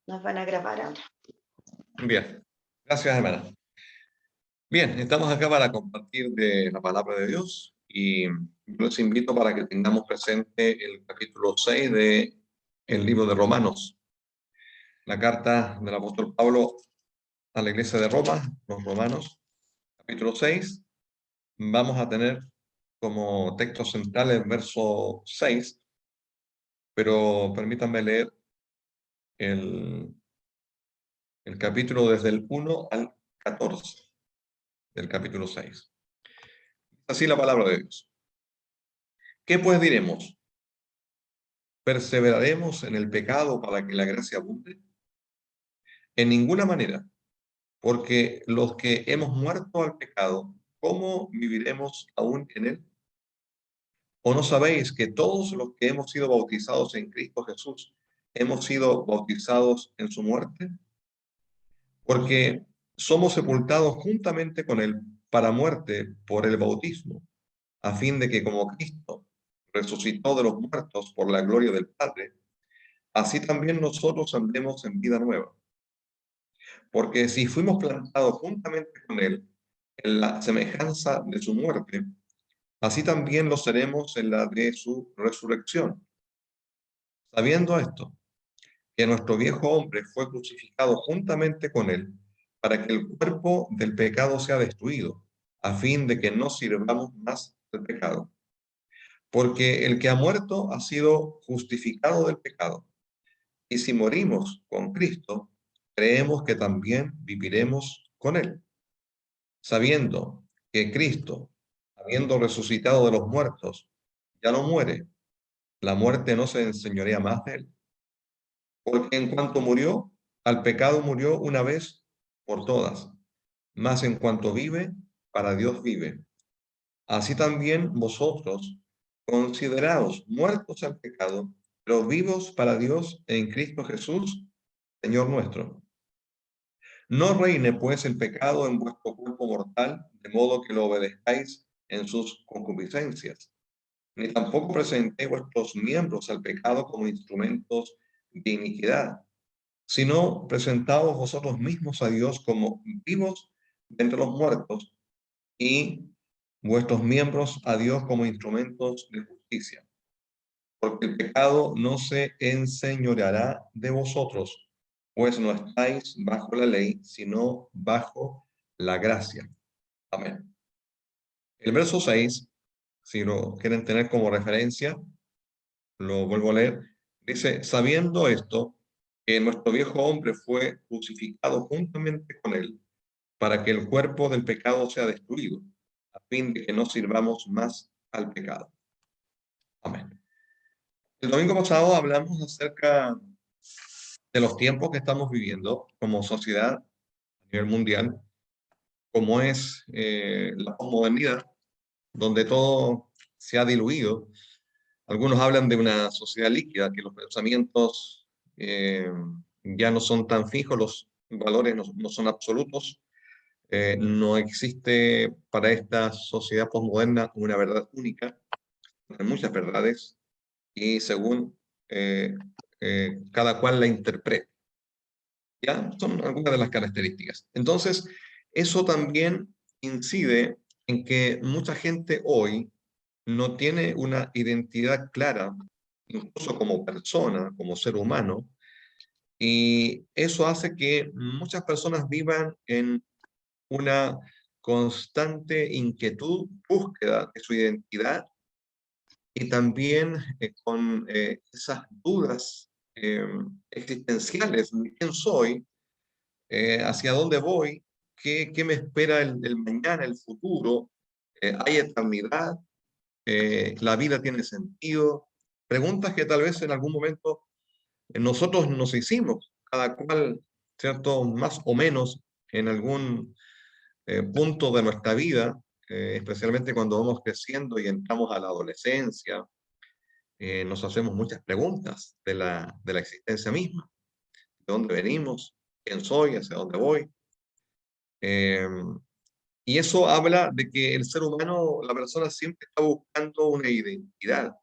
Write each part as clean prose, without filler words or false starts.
Nos van a grabar ahora. Bien, gracias, hermana. Bien, estamos acá para compartir de la palabra de Dios y los invito para que tengamos presente el capítulo 6 de el libro de Romanos, la carta del apóstol Pablo a la iglesia de Roma, los Romanos, capítulo 6. Vamos a tener como texto central el verso 6, pero permítanme leer el capítulo desde el 1 al 14 del capítulo 6. Así la palabra de Dios. ¿Qué pues diremos? ¿Perseveraremos en el pecado para que la gracia abunde? En ninguna manera, porque los que hemos muerto al pecado, ¿cómo viviremos aún en él? ¿O no sabéis que todos los que hemos sido bautizados en Cristo Jesús, hemos sido bautizados en su muerte? Porque somos sepultados juntamente con él para muerte por el bautismo, a fin de que como Cristo resucitó de los muertos por la gloria del Padre, así también nosotros andemos en vida nueva. Porque si fuimos plantados juntamente con él en la semejanza de su muerte, así también lo seremos en la de su resurrección. Sabiendo esto, que nuestro viejo hombre fue crucificado juntamente con él, para que el cuerpo del pecado sea destruido, a fin de que no sirvamos más del pecado. Porque el que ha muerto ha sido justificado del pecado. Y si morimos con Cristo, creemos que también viviremos con él, sabiendo que Cristo, habiendo resucitado de los muertos, ya no muere, la muerte no se enseñorea más de él. Porque en cuanto murió, al pecado murió una vez por todas, mas en cuanto vive, para Dios vive. Así también vosotros, consideraos muertos al pecado, pero vivos para Dios en Cristo Jesús, Señor nuestro. No reine pues el pecado en vuestro cuerpo mortal, de modo que lo obedezcáis en sus concupiscencias, ni tampoco presentéis vuestros miembros al pecado como instrumentos de iniquidad, sino presentaos vosotros mismos a Dios como vivos de entre los muertos y vuestros miembros a Dios como instrumentos de justicia. Porque el pecado no se enseñoreará de vosotros, pues no estáis bajo la ley, sino bajo la gracia. Amén. El verso 6, si lo quieren tener como referencia, lo vuelvo a leer, dice, sabiendo esto, que nuestro viejo hombre fue crucificado juntamente con él, para que el cuerpo del pecado sea destruido, a fin de que no sirvamos más al pecado. Amén. El domingo pasado hablamos acerca de los tiempos que estamos viviendo como sociedad a nivel mundial, como es la posmodernidad, donde todo se ha diluido. Algunos hablan de una sociedad líquida, que los pensamientos ya no son tan fijos, los valores no son absolutos. No existe para esta sociedad posmoderna una verdad única, hay muchas verdades, y según cada cual la interpreta. ¿Ya? Son algunas de las características. Entonces, eso también incide en que mucha gente hoy no tiene una identidad clara, incluso como persona, como ser humano, y eso hace que muchas personas vivan en una constante inquietud, búsqueda de su identidad y también con esas dudas existenciales, ¿quién soy? ¿Hacia dónde voy? ¿Qué me espera el mañana, el futuro? ¿Hay eternidad? ¿La vida tiene sentido? Preguntas que tal vez en algún momento nosotros nos hicimos, cada cual, ¿cierto? Más o menos en algún punto de nuestra vida, especialmente cuando vamos creciendo y entramos a la adolescencia, nos hacemos muchas preguntas de la existencia misma. ¿De dónde venimos? ¿Quién soy? ¿Hacia dónde voy? Eh, y eso habla de que el ser humano, la persona siempre está buscando una identidad,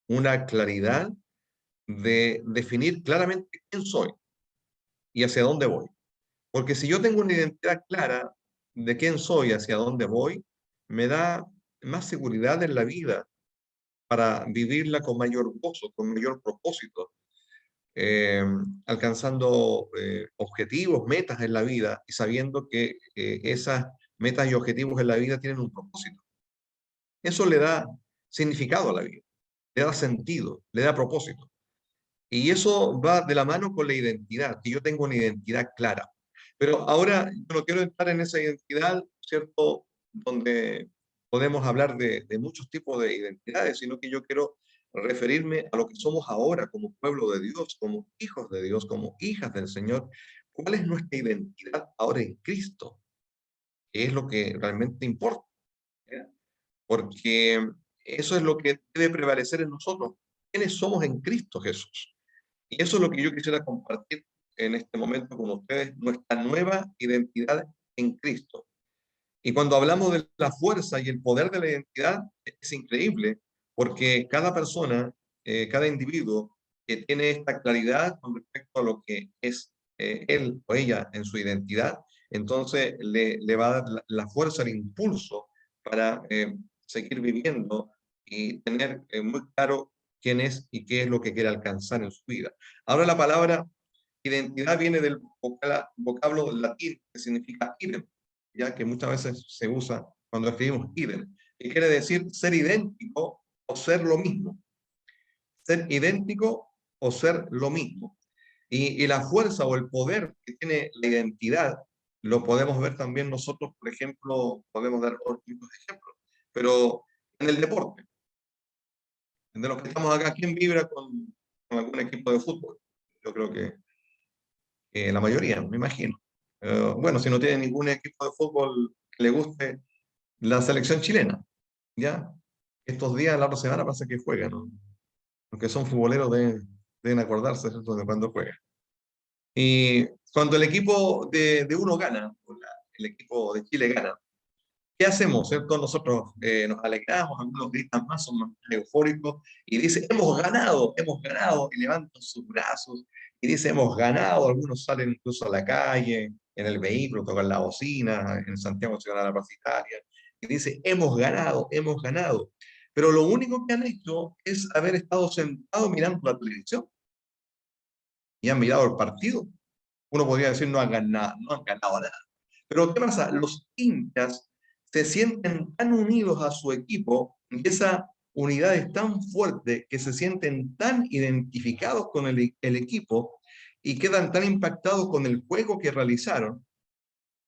una claridad de definir claramente quién soy y hacia dónde voy. Porque si yo tengo una identidad clara de quién soy y hacia dónde voy, me da más seguridad en la vida para vivirla con mayor gozo, con mayor propósito, eh, alcanzando objetivos, metas en la vida y sabiendo que esas metas y objetivos en la vida tienen un propósito. Eso le da significado a la vida, le da sentido, le da propósito. Y eso va de la mano con la identidad, que yo tengo una identidad clara. Pero ahora yo no quiero entrar en esa identidad, ¿cierto? Donde podemos hablar de muchos tipos de identidades, sino que yo quiero referirme a lo que somos ahora como pueblo de Dios, como hijos de Dios, como hijas del Señor. ¿Cuál es nuestra identidad ahora en Cristo? ¿Qué es lo que realmente importa? ¿Ya? Porque eso es lo que debe prevalecer en nosotros. ¿Quiénes somos en Cristo Jesús? Y eso es lo que yo quisiera compartir en este momento con ustedes, nuestra nueva identidad en Cristo. Y cuando hablamos de la fuerza y el poder de la identidad, es increíble, porque cada persona, cada individuo que tiene esta claridad con respecto a lo que es él o ella en su identidad, entonces le va a dar la fuerza, el impulso para seguir viviendo y tener muy claro quién es y qué es lo que quiere alcanzar en su vida. Ahora la palabra identidad viene del vocablo latín que significa idem, ya que muchas veces se usa cuando escribimos idem, que quiere decir ser idéntico o ser lo mismo. Ser idéntico o ser lo mismo. Y la fuerza o el poder que tiene la identidad lo podemos ver también nosotros, por ejemplo, podemos dar otros ejemplos, pero en el deporte, de los que estamos acá, ¿quién vibra con algún equipo de fútbol? Yo creo que la mayoría, me imagino. Bueno, si no tiene ningún equipo de fútbol que le guste, la selección chilena, ¿ya? Estos días, la otra semana, pasa que juegan, ¿no? Los que son futboleros deben acordarse, ¿cierto?, de cuando juegan. Y cuando el equipo de uno gana, o el equipo de Chile gana, ¿qué hacemos, cierto? Nosotros nos alegramos, algunos gritan más, son más eufóricos, y dice, hemos ganado, y levantan sus brazos, y dice, hemos ganado, algunos salen incluso a la calle, en el vehículo, tocan la bocina, en Santiago se gana la Plaza Italia, y dice, hemos ganado, hemos ganado. Pero lo único que han hecho es haber estado sentados mirando la televisión, y han mirado el partido. Uno podría decir, no han ganado nada. Pero ¿qué pasa? Los hinchas se sienten tan unidos a su equipo y esa unidad es tan fuerte que se sienten tan identificados con el equipo y quedan tan impactados con el juego que realizaron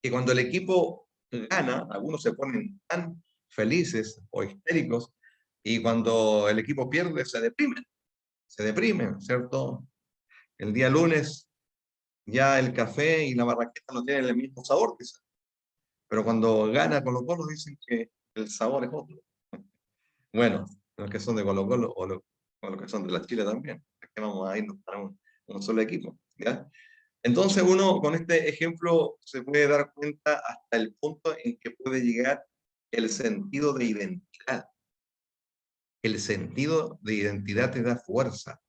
que cuando el equipo gana, algunos se ponen tan felices o histéricos y cuando el equipo pierde se deprimen, ¿cierto? El día lunes ya el café y la marraqueta no tienen el mismo sabor, quizás. Pero cuando gana Colo-Colo dicen que el sabor es otro. Bueno, los que son de Colo-Colo o los que son de la Chile también. Es que vamos a irnos para un solo equipo, ¿ya? Entonces uno con este ejemplo se puede dar cuenta hasta el punto en que puede llegar el sentido de identidad. El sentido de identidad te da fuerza,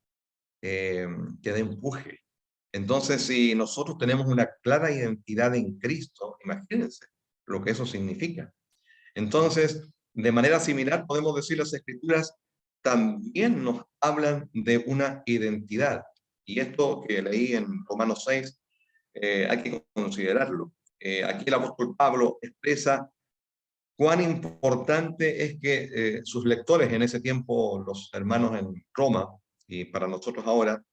te da empuje. Entonces, si nosotros tenemos una clara identidad en Cristo, imagínense lo que eso significa. Entonces, de manera similar, podemos decir las Escrituras también nos hablan de una identidad. Y esto que leí en Romanos 6, hay que considerarlo. Aquí el apóstol Pablo expresa cuán importante es que sus lectores en ese tiempo, los hermanos en Roma, y para nosotros ahora,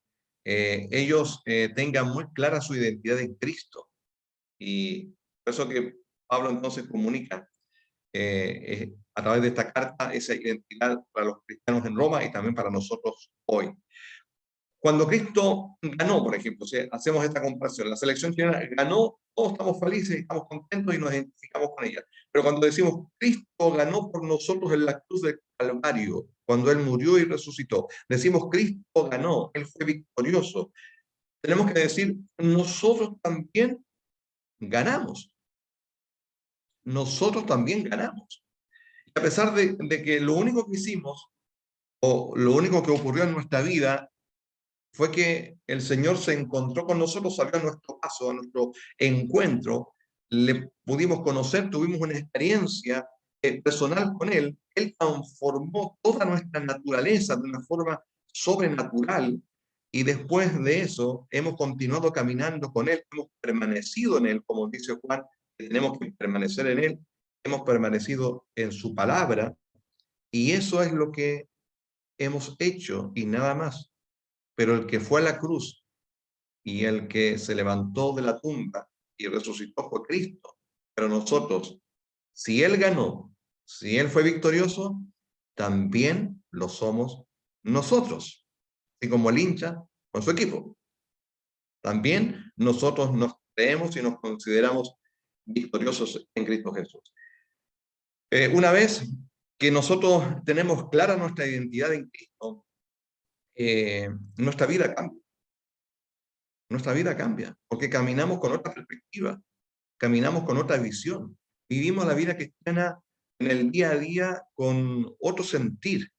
ellos tengan muy clara su identidad en Cristo. Y por eso que Pablo entonces comunica a través de esta carta esa identidad para los cristianos en Roma y también para nosotros hoy. Cuando Cristo ganó, por ejemplo, si hacemos esta comparación, la selección chilena ganó, todos estamos felices, estamos contentos y nos identificamos con ella. Pero cuando decimos Cristo ganó por nosotros en la cruz del Calvario, cuando Él murió y resucitó, decimos Cristo ganó, Él fue victorioso. Tenemos que decir, nosotros también ganamos. Nosotros también ganamos. Y a pesar de que lo único que hicimos o lo único que ocurrió en nuestra vida fue que el Señor se encontró con nosotros, salió a nuestro paso, a nuestro encuentro, le pudimos conocer, tuvimos una experiencia personal con Él. Él transformó toda nuestra naturaleza de una forma sobrenatural y después de eso hemos continuado caminando con Él, hemos permanecido en Él, como dice Juan, que tenemos que permanecer en Él, hemos permanecido en su palabra y eso es lo que hemos hecho y nada más. Pero el que fue a la cruz y el que se levantó de la tumba y resucitó fue Cristo. Pero nosotros, si Él ganó, si Él fue victorioso, también lo somos nosotros. Y como el hincha con su equipo, también nosotros nos creemos y nos consideramos victoriosos en Cristo Jesús. Una vez que nosotros tenemos clara nuestra identidad en Cristo, nuestra vida cambia. Nuestra vida cambia, porque caminamos con otra perspectiva, caminamos con otra visión, vivimos la vida cristiana en el día a día con otro sentir,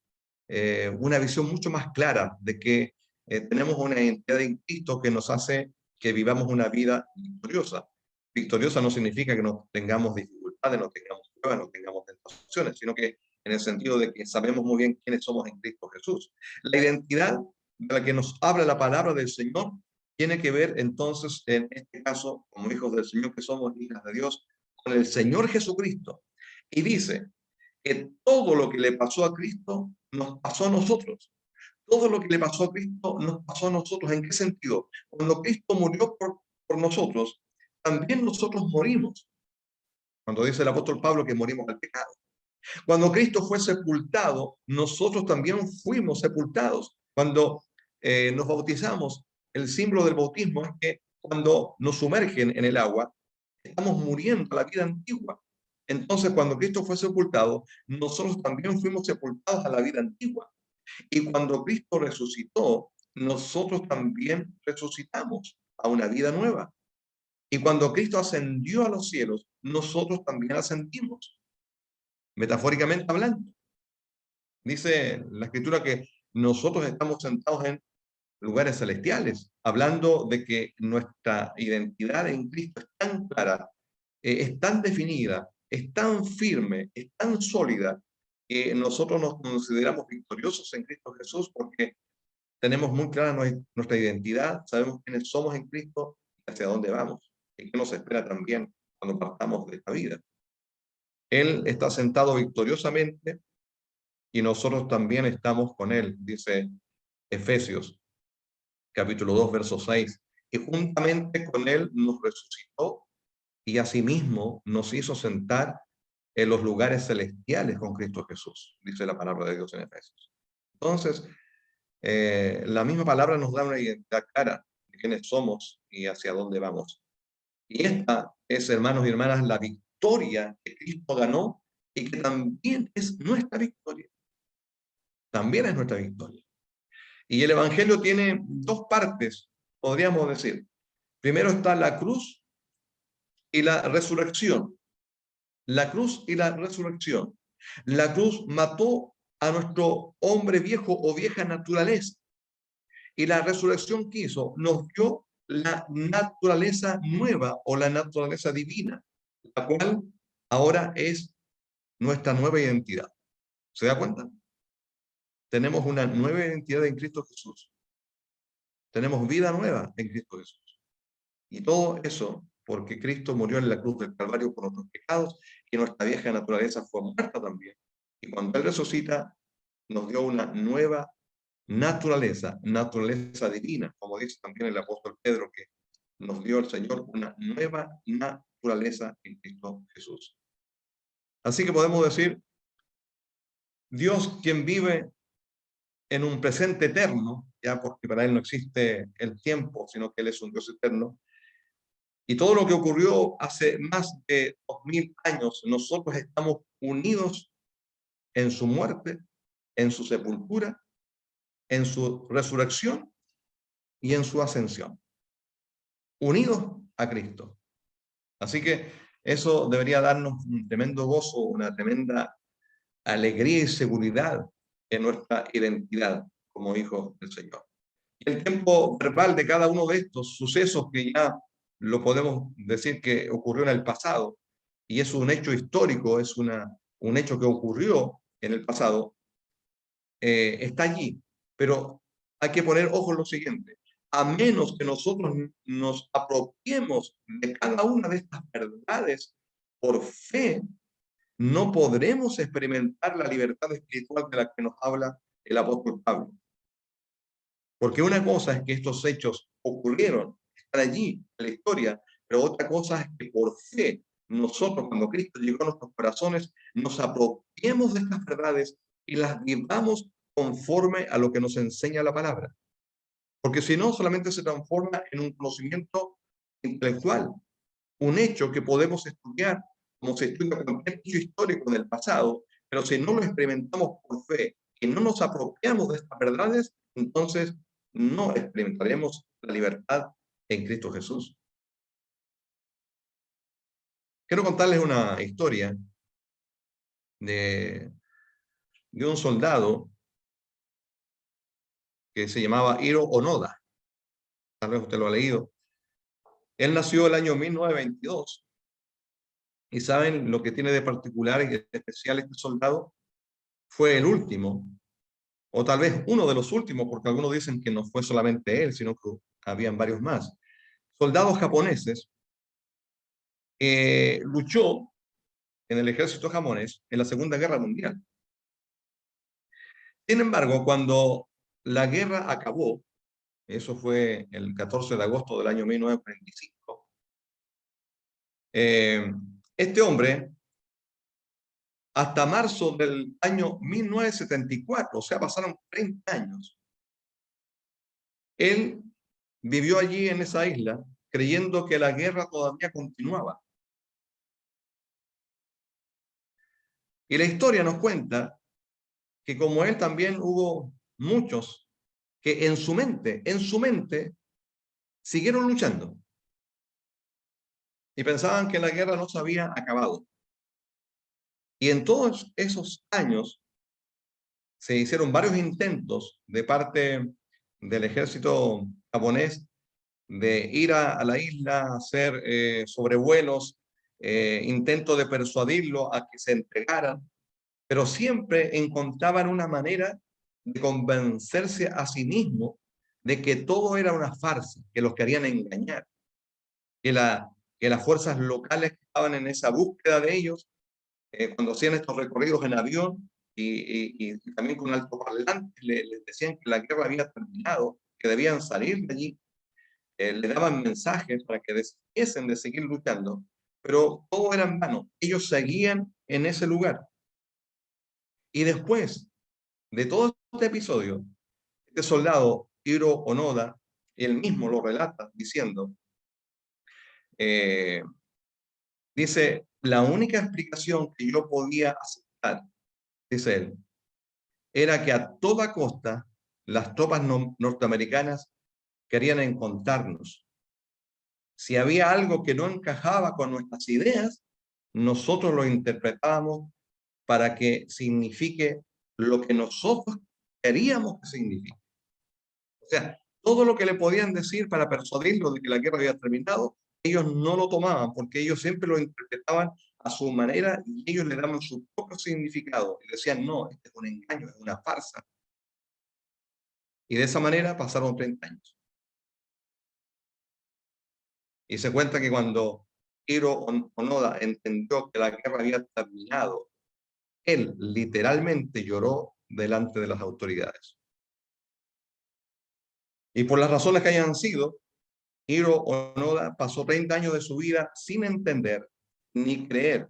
una visión mucho más clara de que tenemos una identidad en Cristo que nos hace que vivamos una vida victoriosa. Victoriosa no significa que no tengamos dificultades, no tengamos pruebas, no tengamos tentaciones, sino que en el sentido de que sabemos muy bien quiénes somos en Cristo Jesús. La identidad de la que nos habla la palabra del Señor tiene que ver entonces, en este caso, como hijos del Señor que somos, hijas de Dios, con el Señor Jesucristo. Y dice que todo lo que le pasó a Cristo nos pasó a nosotros. Todo lo que le pasó a Cristo nos pasó a nosotros. ¿En qué sentido? Cuando Cristo murió por nosotros, también nosotros morimos. Cuando dice el apóstol Pablo que morimos al pecado. Cuando Cristo fue sepultado, nosotros también fuimos sepultados. Cuando nos bautizamos, el símbolo del bautismo es que cuando nos sumergen en el agua, estamos muriendo a la vida antigua. Entonces, cuando Cristo fue sepultado, nosotros también fuimos sepultados a la vida antigua. Y cuando Cristo resucitó, nosotros también resucitamos a una vida nueva. Y cuando Cristo ascendió a los cielos, nosotros también ascendimos, metafóricamente hablando. Dice la Escritura que nosotros estamos sentados en lugares celestiales, hablando de que nuestra identidad en Cristo es tan clara, es tan definida, es tan firme, es tan sólida, que nosotros nos consideramos victoriosos en Cristo Jesús porque tenemos muy clara nuestra identidad, sabemos quiénes somos en Cristo y hacia dónde vamos, y qué nos espera también cuando partamos de esta vida. Él está sentado victoriosamente y nosotros también estamos con Él, dice Efesios capítulo 2, verso 6, y juntamente con Él nos resucitó y asimismo nos hizo sentar en los lugares celestiales con Cristo Jesús, dice la palabra de Dios en Efesios. Entonces, la misma palabra nos da una identidad clara de quiénes somos y hacia dónde vamos. Y esta es, hermanos y hermanas, la victoria que Cristo ganó y que también es nuestra victoria. También es nuestra victoria. Y el Evangelio tiene dos partes, podríamos decir. Primero está la cruz y la resurrección. La cruz y la resurrección. La cruz mató a nuestro hombre viejo o vieja naturaleza. Y la resurrección que hizo nos dio la naturaleza nueva o la naturaleza divina, la cual ahora es nuestra nueva identidad. ¿Se da cuenta? Tenemos una nueva identidad en Cristo Jesús. Tenemos vida nueva en Cristo Jesús. Y todo eso porque Cristo murió en la cruz del Calvario por nuestros pecados y nuestra vieja naturaleza fue muerta también. Y cuando Él resucita, nos dio una nueva naturaleza, naturaleza divina, como dice también el apóstol Pedro, que nos dio el Señor una nueva naturaleza en Cristo Jesús. Así que podemos decir, Dios quien vive en un presente eterno, ya porque para Él no existe el tiempo, sino que Él es un Dios eterno, y todo lo que ocurrió hace más de 2000 años, nosotros estamos unidos en su muerte, en su sepultura, en su resurrección y en su ascensión. Unidos a Cristo. Así que eso debería darnos un tremendo gozo, una tremenda alegría y seguridad en nuestra identidad como hijos del Señor. El tiempo verbal de cada uno de estos sucesos, que ya lo podemos decir que ocurrió en el pasado, y es un hecho histórico, es un hecho que ocurrió en el pasado, está allí. Pero hay que poner ojo en lo siguiente: a menos que nosotros nos apropiemos de cada una de estas verdades por fe, no podremos experimentar la libertad espiritual de la que nos habla el apóstol Pablo. Porque una cosa es que estos hechos ocurrieron, están allí en la historia, pero otra cosa es que por fe nosotros, cuando Cristo llegó a nuestros corazones, nos apropiemos de estas verdades y las vivamos conforme a lo que nos enseña la palabra. Porque si no, solamente se transforma en un conocimiento intelectual, un hecho que podemos estudiar como se estudia cualquier hecho histórico del pasado, pero si no lo experimentamos por fe y no nos apropiamos de estas verdades, entonces no experimentaremos la libertad en Cristo Jesús. Quiero contarles una historia de, de un soldado que se llamaba Hiro Onoda. Tal vez usted lo ha leído. Él nació el año 1922. ¿Y saben lo que tiene de particular y de especial este soldado? Fue el último, o tal vez uno de los últimos, porque algunos dicen que no fue solamente él, sino que habían varios más, soldados japoneses que luchó en el ejército japonés en la Segunda Guerra Mundial. Sin embargo, cuando la guerra acabó, eso fue el 14 de agosto del año 1945, este hombre, hasta marzo del año 1974, o sea, pasaron 30 años, él vivió allí en esa isla creyendo que la guerra todavía continuaba. Y la historia nos cuenta que como él también hubo muchos que en su mente, siguieron luchando y pensaban que la guerra no se había acabado. Y en todos esos años se hicieron varios intentos de parte del ejército japonés de ir a la isla, hacer sobrevuelos, intento de persuadirlo a que se entregaran, pero siempre encontraban una manera de convencerse a sí mismo de que todo era una farsa, que los querían engañar, que, que las fuerzas locales que estaban en esa búsqueda de ellos, cuando hacían estos recorridos en avión y también con altoparlantes, les decían que la guerra había terminado, que debían salir de allí, le daban mensajes para que desistiesen de seguir luchando, pero todo era en vano. Ellos seguían en ese lugar. Y después de todo este episodio, este soldado, Hiro Onoda, él mismo lo relata diciendo, eh, dice, la única explicación que yo podía aceptar, dice él, era que a toda costa las tropas norteamericanas querían encontrarnos. Si había algo que no encajaba con nuestras ideas, nosotros lo interpretábamos para que signifique lo que nosotros queríamos que signifique. O sea, todo lo que le podían decir para persuadirlo de que la guerra había terminado, ellos no lo tomaban porque ellos siempre lo interpretaban a su manera y ellos le daban su propio significado y decían, no, este es un engaño, es una farsa. Y de esa manera pasaron 30 años. Y se cuenta que cuando Hiro Onoda entendió que la guerra había terminado, él literalmente lloró delante de las autoridades. Y por las razones que hayan sido, Hiro Onoda pasó 30 años de su vida sin entender ni creer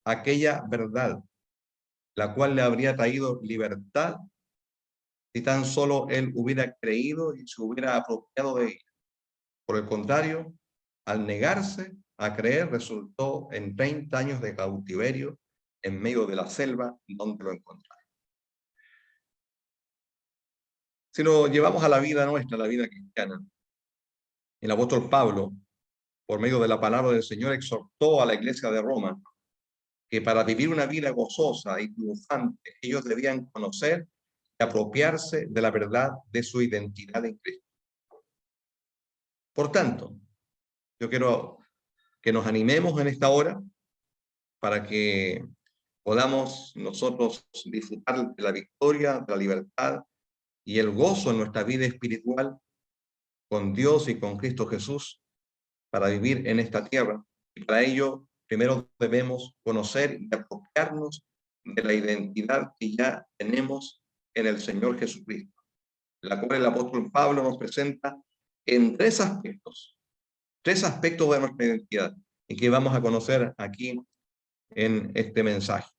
aquella verdad, la cual le habría traído libertad si tan solo él hubiera creído y se hubiera apropiado de ella. Por el contrario, al negarse a creer, resultó en 30 años de cautiverio en medio de la selva donde lo encontraron. Si lo llevamos a la vida nuestra, la vida cristiana, el apóstol Pablo, por medio de la palabra del Señor, exhortó a la iglesia de Roma que para vivir una vida gozosa y triunfante, ellos debían conocer y apropiarse de la verdad de su identidad en Cristo. Por tanto, yo quiero que nos animemos en esta hora para que podamos nosotros disfrutar de la victoria, de la libertad y el gozo en nuestra vida espiritual con Dios y con Cristo Jesús para vivir en esta tierra. Y para ello, primero debemos conocer y apropiarnos de la identidad que ya tenemos en el Señor Jesucristo, la cual el apóstol Pablo nos presenta en tres aspectos de nuestra identidad y que vamos a conocer aquí en este mensaje.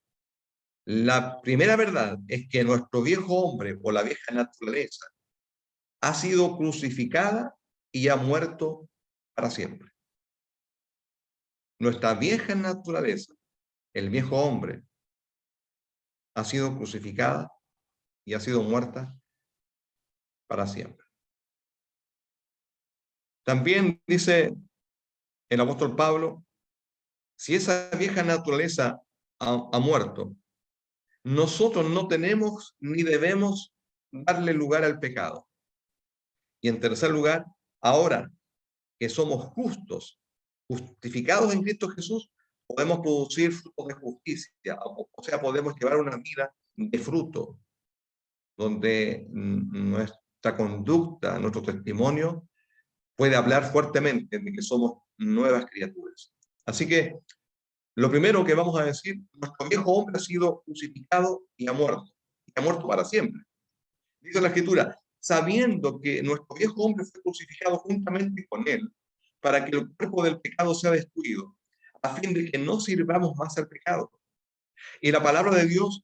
La primera verdad es que nuestro viejo hombre o la vieja naturaleza ha sido crucificada y ha muerto para siempre. Nuestra vieja naturaleza, el viejo hombre, ha sido crucificada y ha sido muerta para siempre. También dice el apóstol Pablo, si esa vieja naturaleza ha muerto, nosotros no tenemos ni debemos darle lugar al pecado. Y en tercer lugar, ahora que somos justificados en Cristo Jesús, podemos producir frutos de justicia, o sea, podemos llevar una vida de fruto, donde nuestra conducta, nuestro testimonio puede hablar fuertemente de que somos nuevas criaturas. Así que lo primero que vamos a decir, nuestro viejo hombre ha sido crucificado y ha muerto para siempre. Dice la Escritura, sabiendo que nuestro viejo hombre fue crucificado juntamente con él, para que el cuerpo del pecado sea destruido, a fin de que no sirvamos más al pecado. Y la palabra de Dios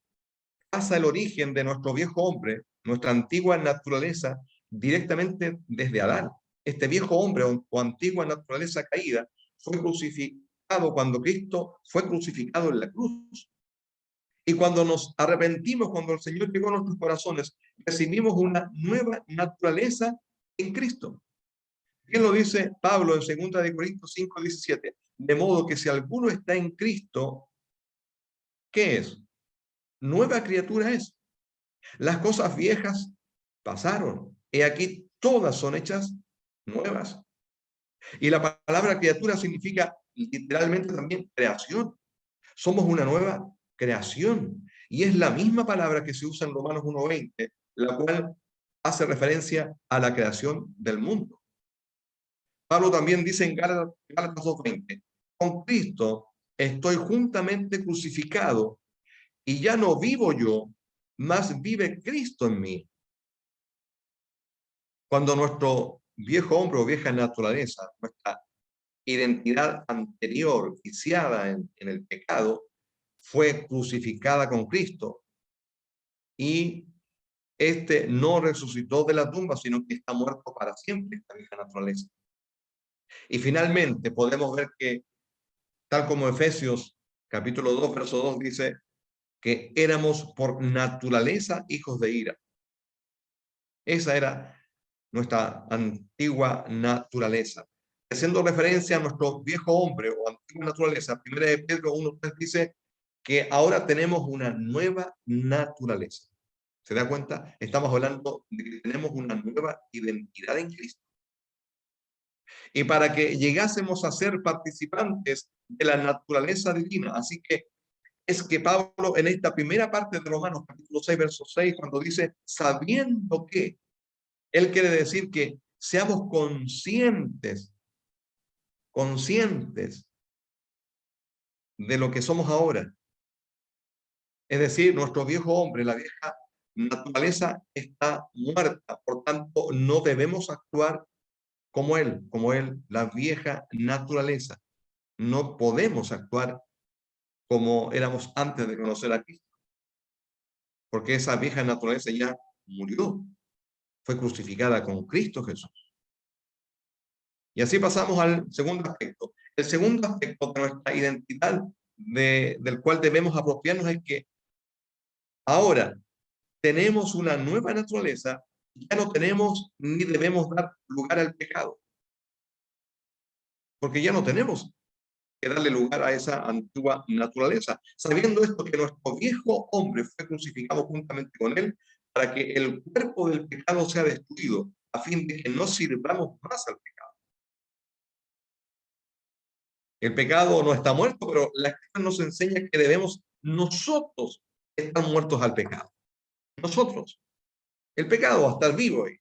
pasa el origen de nuestro viejo hombre, nuestra antigua naturaleza, directamente desde Adán. Este viejo hombre o antigua naturaleza caída fue crucificado cuando Cristo fue crucificado en la cruz. Y cuando nos arrepentimos, cuando el Señor llegó a nuestros corazones, recibimos una nueva naturaleza en Cristo. Bien lo dice Pablo en 2 de Corintios 5:17. De modo que si alguno está en Cristo, ¿qué es? Nueva criatura es. Las cosas viejas pasaron. Y aquí todas son hechas nuevas. Y la palabra criatura significa literalmente también creación. Somos una nueva creación. Y es la misma palabra que se usa en Romanos 1:20, la cual hace referencia a la creación del mundo. Pablo también dice en Gálatas 2:20, con Cristo estoy juntamente crucificado y ya no vivo yo, mas vive Cristo en mí. Cuando nuestro viejo hombre o vieja naturaleza, nuestra identidad anterior, viciada en el pecado, fue crucificada con Cristo y este no resucitó de la tumba, sino que está muerto para siempre, esta vieja naturaleza. Y finalmente podemos ver que, tal como Efesios capítulo 2, verso 2 dice, que éramos por naturaleza hijos de ira. Esa era nuestra antigua naturaleza. Haciendo referencia a nuestro viejo hombre o antigua naturaleza, 1 de Pedro 1:3 dice que ahora tenemos una nueva naturaleza. ¿Se da cuenta? Estamos hablando de que tenemos una nueva identidad en Cristo. Y para que llegásemos a ser participantes de la naturaleza divina. Así que es que Pablo en esta primera parte de Romanos, capítulo 6, verso 6, cuando dice, sabiendo que, él quiere decir que seamos conscientes de lo que somos ahora. Es decir, nuestro viejo hombre, la vieja naturaleza está muerta, por tanto no debemos actuar como él, la vieja naturaleza. No podemos actuar como éramos antes de conocer a Cristo, porque esa vieja naturaleza ya murió, fue crucificada con Cristo Jesús. Y así pasamos al segundo aspecto. El segundo aspecto de nuestra identidad, del cual debemos apropiarnos, es que ahora tenemos una nueva naturaleza y ya no tenemos ni debemos dar lugar al pecado, porque ya no tenemos que darle lugar a esa antigua naturaleza. Sabiendo esto, que nuestro viejo hombre fue crucificado juntamente con él, para que el cuerpo del pecado sea destruido, a fin de que no sirvamos más al pecado. El pecado no está muerto, pero la Escritura nos enseña que debemos nosotros estar muertos al pecado. Nosotros. El pecado va a estar vivo ahí,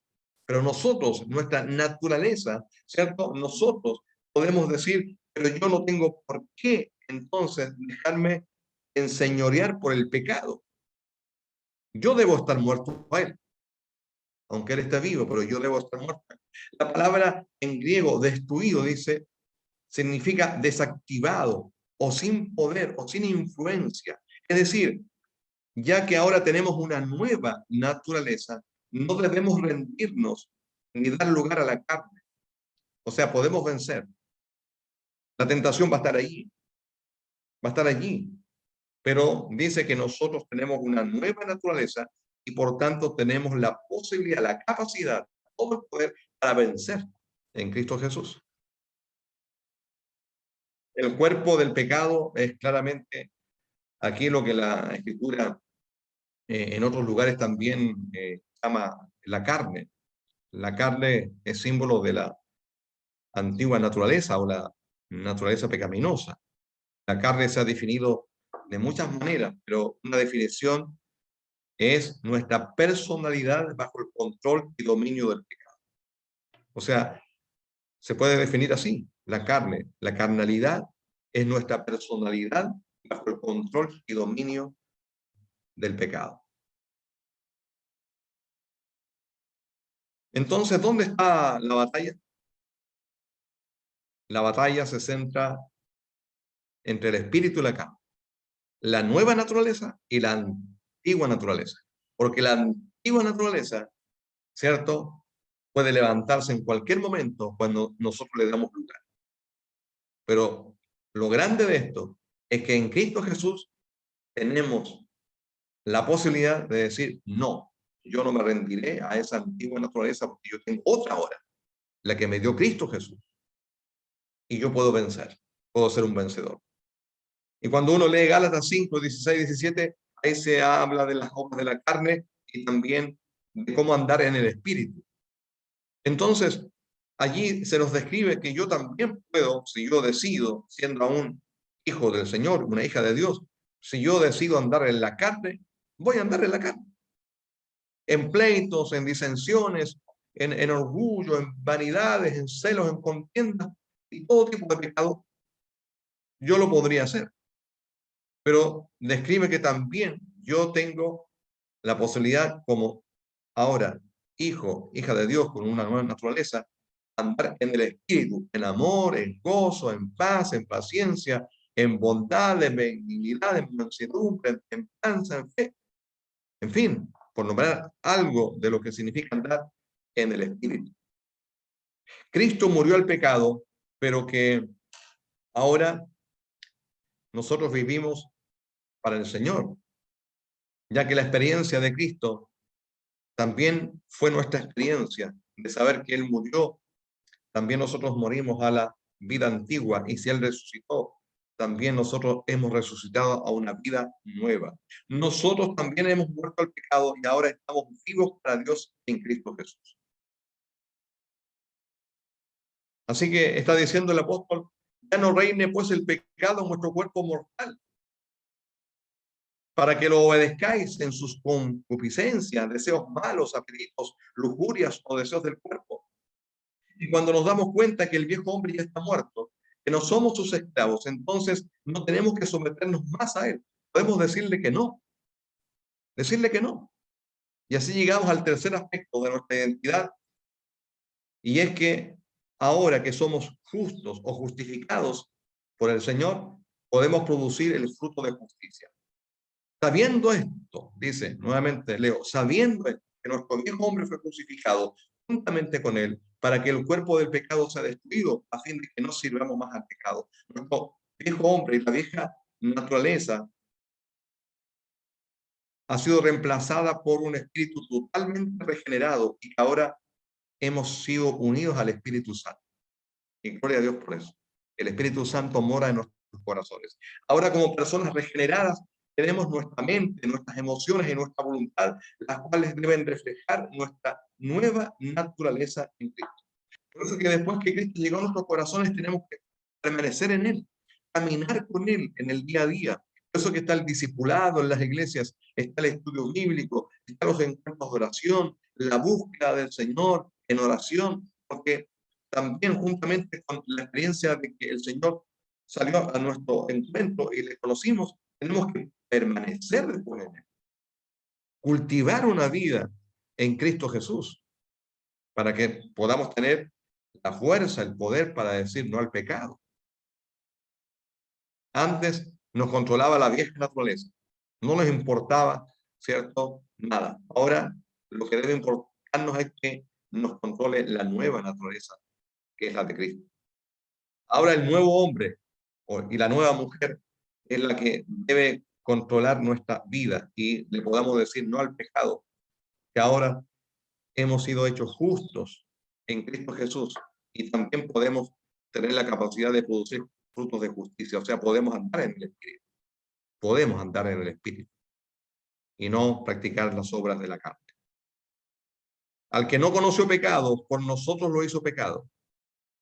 pero nosotros, nuestra naturaleza, ¿cierto? Nosotros podemos decir, pero yo no tengo por qué entonces dejarme enseñorear por el pecado. Yo debo estar muerto a él, aunque él está vivo, pero yo debo estar muerto. La palabra en griego destruido dice, significa desactivado o sin poder o sin influencia. Es decir, ya que ahora tenemos una nueva naturaleza, no debemos rendirnos ni dar lugar a la carne. O sea, podemos vencer. La tentación va a estar allí, va a estar allí. Pero dice que nosotros tenemos una nueva naturaleza y por tanto tenemos la posibilidad, la capacidad, todo el poder para vencer en Cristo Jesús. El cuerpo del pecado es claramente aquí lo que la Escritura en otros lugares también llama la carne. La carne es símbolo de la antigua naturaleza o la naturaleza pecaminosa. La carne se ha definido de muchas maneras, pero una definición es nuestra personalidad bajo el control y dominio del pecado. O sea, se puede definir así, la carne, la carnalidad es nuestra personalidad bajo el control y dominio del pecado. Entonces, ¿dónde está la batalla? La batalla se centra entre el espíritu y la carne, la nueva naturaleza y la antigua naturaleza. Porque la antigua naturaleza, ¿cierto? Puede levantarse en cualquier momento cuando nosotros le damos lugar. Pero lo grande de esto es que en Cristo Jesús tenemos la posibilidad de decir, no, yo no me rendiré a esa antigua naturaleza porque yo tengo otra ahora, la que me dio Cristo Jesús. Y yo puedo vencer, puedo ser un vencedor. Y cuando uno lee Gálatas 5, 16, 17, ahí se habla de las obras de la carne y también de cómo andar en el espíritu. Entonces, allí se nos describe que yo también puedo, si yo decido, siendo aún hijo del Señor, una hija de Dios, si yo decido andar en la carne, voy a andar en la carne. En pleitos, en disensiones, en orgullo, en vanidades, en celos, en contiendas y todo tipo de pecado, yo lo podría hacer. Pero describe que también yo tengo la posibilidad como ahora hijo, hija de Dios con una nueva naturaleza, andar en el espíritu, en amor, en gozo, en paz, en paciencia, en bondad, en benignidad, en mansedumbre, en templanza, en fe. En fin, por nombrar algo de lo que significa andar en el espíritu. Cristo murió al pecado, pero que ahora nosotros vivimos para el Señor, ya que la experiencia de Cristo también fue nuestra experiencia de saber que Él murió. También nosotros morimos a la vida antigua y si Él resucitó, también nosotros hemos resucitado a una vida nueva. Nosotros también hemos muerto al pecado y ahora estamos vivos para Dios en Cristo Jesús. Así que está diciendo el apóstol, ya no reine pues el pecado en vuestro cuerpo mortal, para que lo obedezcáis en sus concupiscencias, deseos malos, apetitos, lujurias o deseos del cuerpo. Y cuando nos damos cuenta que el viejo hombre ya está muerto, que no somos sus esclavos, entonces no tenemos que someternos más a él. Podemos decirle que no, decirle que no. Y así llegamos al tercer aspecto de nuestra identidad, y es que ahora que somos justos o justificados por el Señor, podemos producir el fruto de justicia. Sabiendo esto, dice nuevamente Leo, sabiendo esto, que nuestro viejo hombre fue crucificado juntamente con él, para que el cuerpo del pecado sea destruido, a fin de que no sirvamos más al pecado. Nuestro viejo hombre y la vieja naturaleza ha sido reemplazada por un espíritu totalmente regenerado y que ahora hemos sido unidos al Espíritu Santo. Y gloria a Dios por eso. El Espíritu Santo mora en nuestros corazones. Ahora, como personas regeneradas, tenemos nuestra mente, nuestras emociones y nuestra voluntad, las cuales deben reflejar nuestra nueva naturaleza en Cristo. Por eso que después que Cristo llegó a nuestros corazones tenemos que permanecer en Él, caminar con Él en el día a día. Por eso que está el discipulado en las iglesias, está el estudio bíblico, están los encuentros de oración, la búsqueda del Señor en oración, porque también juntamente con la experiencia de que el Señor salió a nuestro encuentro y le conocimos, tenemos que permanecer después en Él, cultivar una vida en Cristo Jesús, para que podamos tener la fuerza, el poder para decir no al pecado. Antes nos controlaba la vieja naturaleza, no nos importaba, ¿cierto? Nada. Ahora lo que debe importarnos es que nos controle la nueva naturaleza, que es la de Cristo. Ahora el nuevo hombre y la nueva mujer es la que debe controlar nuestra vida y le podamos decir no al pecado, que ahora hemos sido hechos justos en Cristo Jesús y también podemos tener la capacidad de producir frutos de justicia, o sea, podemos andar en el Espíritu, podemos andar en el Espíritu y no practicar las obras de la carne. Al que no conoció pecado, por nosotros lo hizo pecado,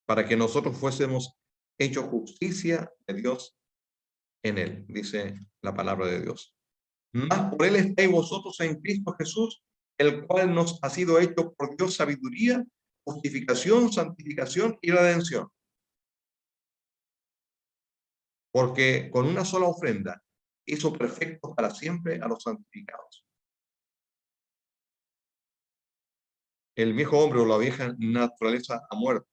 para que nosotros fuésemos hechos justicia de Dios en él, dice la palabra de Dios. Más por él estáis vosotros en Cristo Jesús, el cual nos ha sido hecho por Dios sabiduría, justificación, santificación y redención. Porque con una sola ofrenda hizo perfectos para siempre a los santificados. El viejo hombre o la vieja naturaleza ha muerto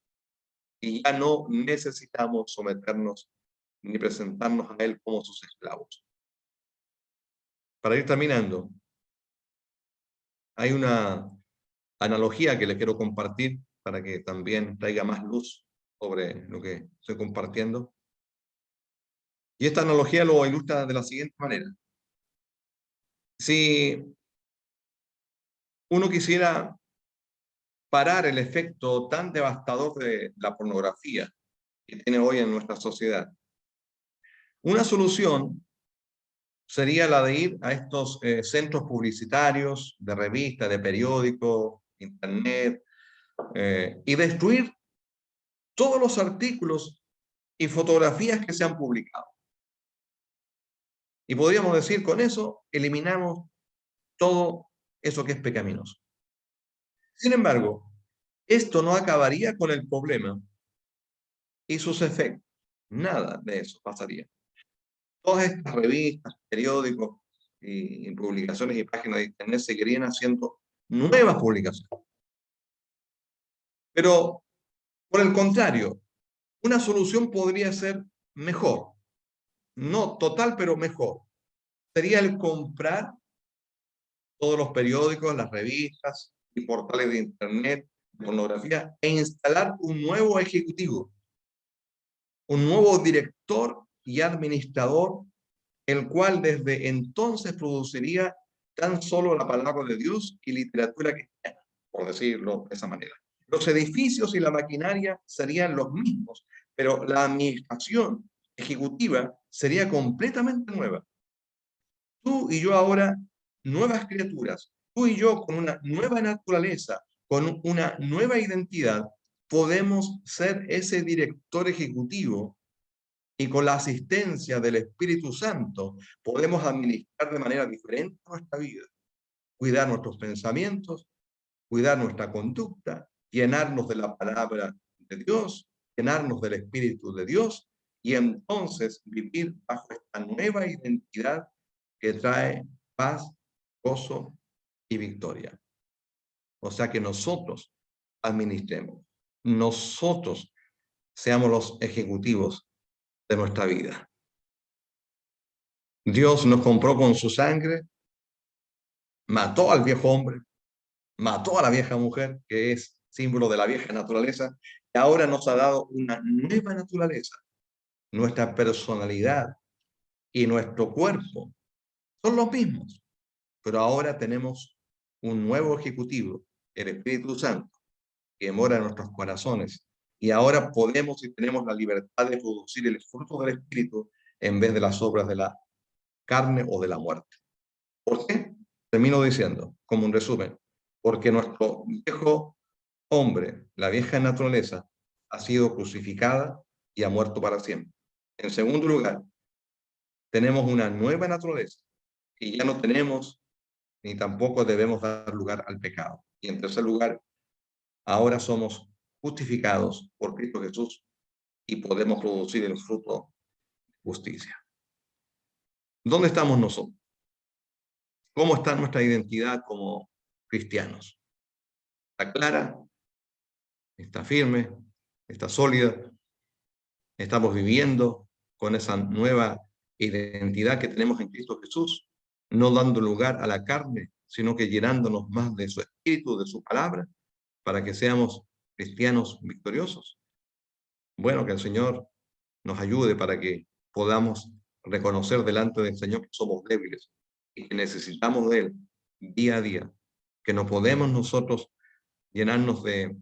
y ya no necesitamos someternos ni presentarnos a él como sus esclavos. Para ir terminando, hay una analogía que les quiero compartir para que también traiga más luz sobre lo que estoy compartiendo. Y esta analogía lo ilustra de la siguiente manera. Si uno quisiera parar el efecto tan devastador de la pornografía que tiene hoy en nuestra sociedad, una solución sería la de ir a estos centros publicitarios, de revistas, de periódicos, internet, y destruir todos los artículos y fotografías que se han publicado. Y podríamos decir, con eso eliminamos todo eso que es pecaminoso. Sin embargo, esto no acabaría con el problema y sus efectos. Nada de eso pasaría. Todas estas revistas, periódicos y publicaciones y páginas de internet seguirían haciendo nuevas publicaciones. Pero, por el contrario, una solución podría ser mejor. No total, pero mejor. Sería el comprar todos los periódicos, las revistas y portales de internet, de pornografía, e instalar un nuevo ejecutivo, un nuevo director y administrador, el cual desde entonces produciría tan solo la palabra de Dios y literatura cristiana, por decirlo de esa manera. Los edificios y la maquinaria serían los mismos, pero la administración ejecutiva sería completamente nueva. Tú y yo ahora, nuevas criaturas, tú y yo con una nueva naturaleza, con una nueva identidad, podemos ser ese director ejecutivo y con la asistencia del Espíritu Santo podemos administrar de manera diferente nuestra vida, cuidar nuestros pensamientos, cuidar nuestra conducta, llenarnos de la palabra de Dios, llenarnos del Espíritu de Dios y entonces vivir bajo esta nueva identidad que trae paz, gozo y victoria. O sea que nosotros administremos, nosotros seamos los ejecutivos de nuestra vida. Dios nos compró con su sangre, mató al viejo hombre, mató a la vieja mujer, que es símbolo de la vieja naturaleza, y ahora nos ha dado una nueva naturaleza. Nuestra personalidad y nuestro cuerpo son los mismos, pero ahora tenemos un nuevo ejecutivo, el Espíritu Santo, que mora en nuestros corazones, y ahora podemos y tenemos la libertad de producir el fruto del Espíritu en vez de las obras de la carne o de la muerte. ¿Por qué? Termino diciendo, como un resumen, porque nuestro viejo hombre, la vieja naturaleza, ha sido crucificada y ha muerto para siempre. En segundo lugar, tenemos una nueva naturaleza y ya no tenemos ni tampoco debemos dar lugar al pecado. Y en tercer lugar, ahora somos justificados por Cristo Jesús y podemos producir el fruto de justicia. ¿Dónde estamos nosotros? ¿Cómo está nuestra identidad como cristianos? ¿Está clara? ¿Está firme? ¿Está sólida? ¿Estamos viviendo con esa nueva identidad que tenemos en Cristo Jesús? No dando lugar a la carne, sino que llenándonos más de su espíritu, de su palabra, para que seamos cristianos victoriosos. Bueno, que el Señor nos ayude para que podamos reconocer delante del Señor que somos débiles y que necesitamos de Él día a día, que no podemos nosotros llenarnos de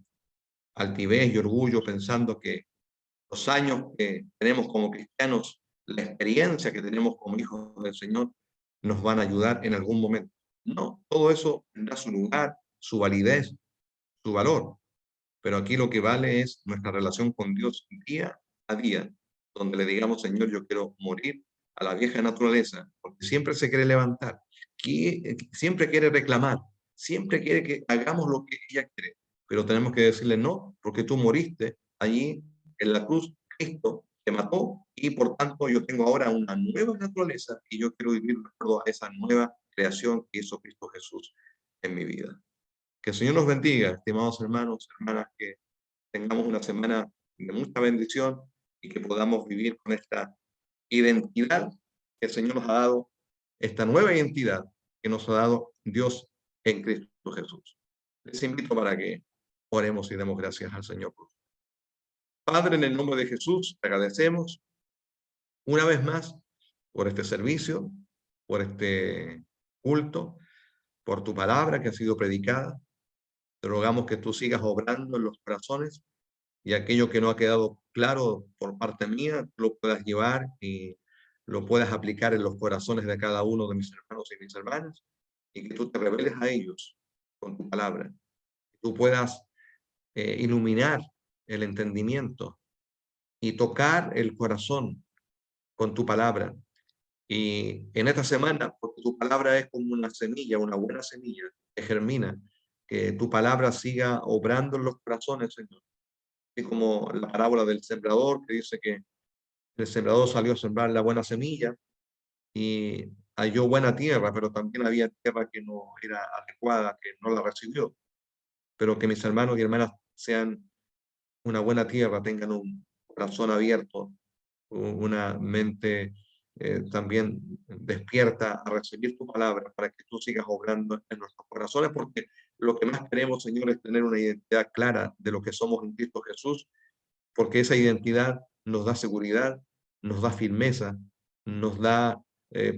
altivez y orgullo pensando que los años que tenemos como cristianos, la experiencia que tenemos como hijos del Señor, nos van a ayudar en algún momento. No, todo eso tendrá su lugar, su validez, su valor, pero aquí lo que vale es nuestra relación con Dios día a día, donde le digamos, Señor, yo quiero morir a la vieja naturaleza, porque siempre se quiere levantar, siempre quiere reclamar, siempre quiere que hagamos lo que ella quiere, pero tenemos que decirle no, porque tú moriste allí en la cruz, Cristo te mató y por tanto yo tengo ahora una nueva naturaleza y yo quiero vivir de acuerdo a esa nueva creación que hizo Cristo Jesús en mi vida. Que el Señor nos bendiga, estimados hermanos, hermanas, que tengamos una semana de mucha bendición y que podamos vivir con esta identidad que el Señor nos ha dado, esta nueva identidad que nos ha dado Dios en Cristo Jesús. Les invito para que oremos y demos gracias al Señor. Padre, en el nombre de Jesús, te agradecemos una vez más por este servicio, por este culto, por tu palabra que ha sido predicada. Te rogamos que tú sigas obrando en los corazones y aquello que no ha quedado claro por parte mía, lo puedas llevar y lo puedas aplicar en los corazones de cada uno de mis hermanos y mis hermanas, y que tú te reveles a ellos con tu palabra. Que tú puedas iluminar el entendimiento y tocar el corazón con tu palabra. Y en esta semana, porque tu palabra es como una semilla, una buena semilla que germina, que tu palabra siga obrando en los corazones, Señor. Y como la parábola del sembrador, que dice que el sembrador salió a sembrar la buena semilla y halló buena tierra, pero también había tierra que no era adecuada, que no la recibió. Pero que mis hermanos y hermanas sean una buena tierra, tengan un corazón abierto, una mente también despierta a recibir tu palabra para que tú sigas obrando en nuestros corazones, porque lo que más queremos, Señor, es tener una identidad clara de lo que somos en Cristo Jesús, porque esa identidad nos da seguridad, nos da firmeza, nos da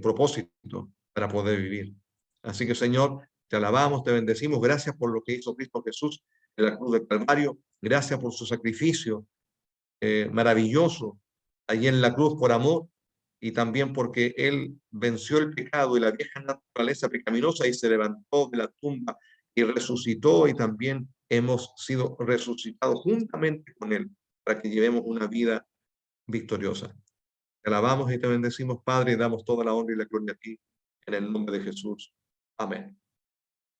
propósito para poder vivir. Así que, Señor, te alabamos, te bendecimos. Gracias por lo que hizo Cristo Jesús en la cruz del Calvario. Gracias por su sacrificio maravilloso allí en la cruz por amor y también porque Él venció el pecado y la vieja naturaleza pecaminosa y se levantó de la tumba y resucitó, y también hemos sido resucitados juntamente con Él para que llevemos una vida victoriosa. Te alabamos y te bendecimos, Padre, y damos toda la honra y la gloria a ti en el nombre de Jesús. Amén.